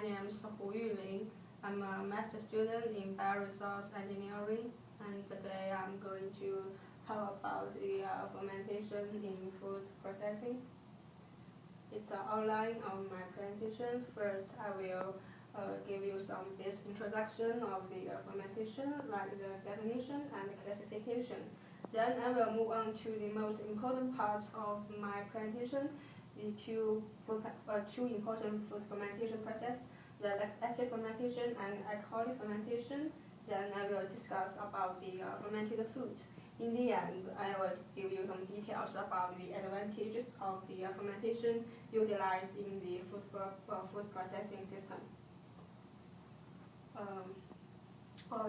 name is Yulin Hu. I'm a master student in bioresource engineering, and today I'm going to talk about the fermentation in food processing. It's an outline of my presentation. First, I will give you some basic introduction of the fermentation, like the definition and the classification. Then I will move on to the most important part of my presentation, the two important food fermentation process, the lactic acid fermentation and alcoholic fermentation. Then I will discuss about the fermented foods. In the end, I will give you some details about the advantages of the fermentation utilized in the food processing system.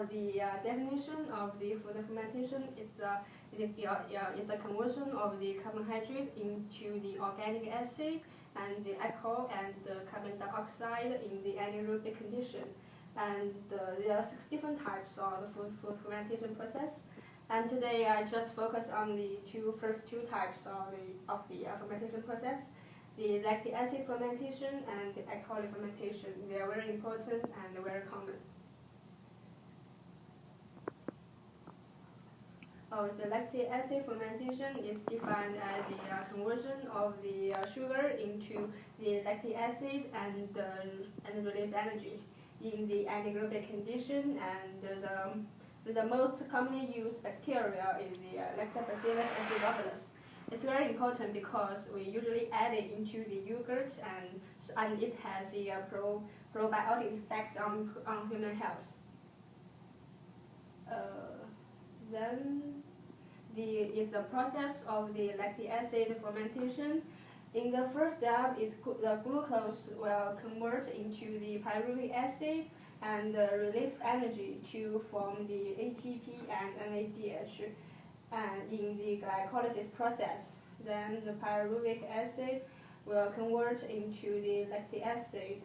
The definition of the food fermentation is a conversion of the carbohydrate into the organic acid and the alcohol and the carbon dioxide in the anaerobic condition. And there are 6 different types of the food fermentation process. And today I just focus on the first two types of the fermentation process, the lactic acid fermentation and the alcoholic fermentation. They are very important and very common. The lactic acid fermentation is defined as the conversion of the sugar into the lactic acid and release energy in the anaerobic condition. And the most commonly used bacteria is the Lactobacillus acidophilus. It's very important because we usually add it into the yogurt, and it has a probiotic effect on human health. Then is the process of the lactic acid fermentation. In the first step, the glucose will convert into the pyruvic acid and release energy to form the ATP and NADH in the glycolysis process. Then the pyruvic acid will convert into the lactic acid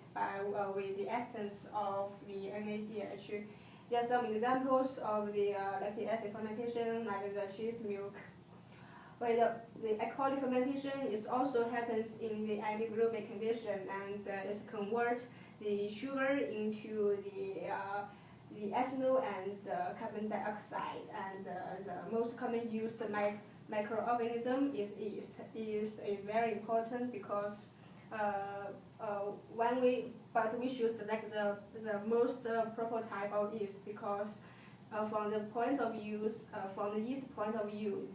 with the essence of the NADH. There are some examples of the lactic acid fermentation, like the cheese milk. Where the alcoholic fermentation also happens in the anaerobic condition, and it converts the sugar into the ethanol and carbon dioxide. And the most common used microorganism is yeast. Yeast is very important because we should select the most proper type of yeast, because from the yeast point of view,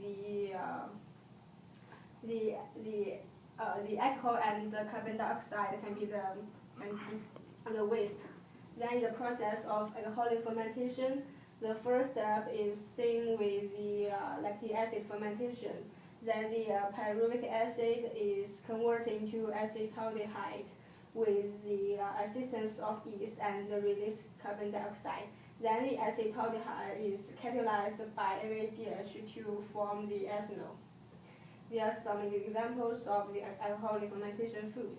the alcohol and the carbon dioxide can be the waste. Then in the process of alcoholic fermentation, the first step is same with the lactic acid fermentation. Then the pyruvic acid is converted into acetaldehyde with the assistance of yeast and release carbon dioxide. Then the acetaldehyde is catalyzed by NADH to form the ethanol. There are some examples of the alcoholic fermentation food.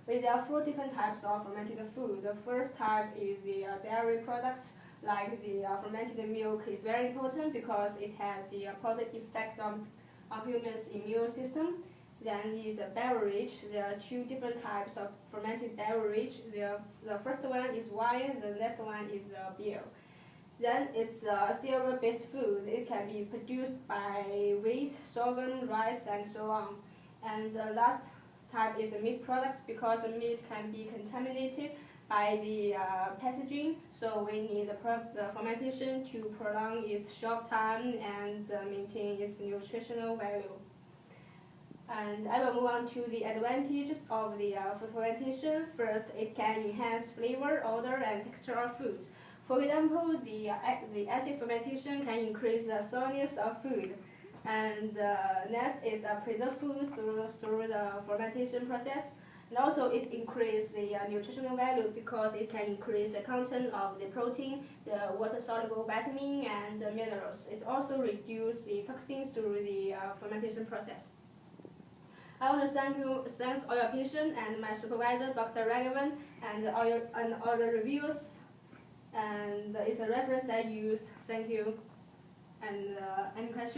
There are 4 different types of fermented food. The first type is the dairy products, like the fermented milk is very important because it has a positive effect on human's immune system. Then is a beverage. There are 2 different types of fermented beverage. The first one is wine, the next one is beer. Then it's cereal-based food. It can be produced by wheat, sorghum, rice, and so on. And the last type is meat products, because meat can be contaminated by the pathogen, so we need the fermentation to prolong its shelf time and maintain its nutritional value. And I will move on to the advantages of the food fermentation. First, it can enhance flavor, odor, and texture of foods. For example, the acid fermentation can increase the sourness of food. And next is preserve foods through the fermentation process. And also it increases the nutritional value because it can increase the content of the protein, the water-soluble vitamin, and the minerals. It also reduces the toxins through the fermentation process. I want to thank all your patients and my supervisor, Dr. Ragavan, and all the reviewers. And it's a reference I used. Thank you. And any questions?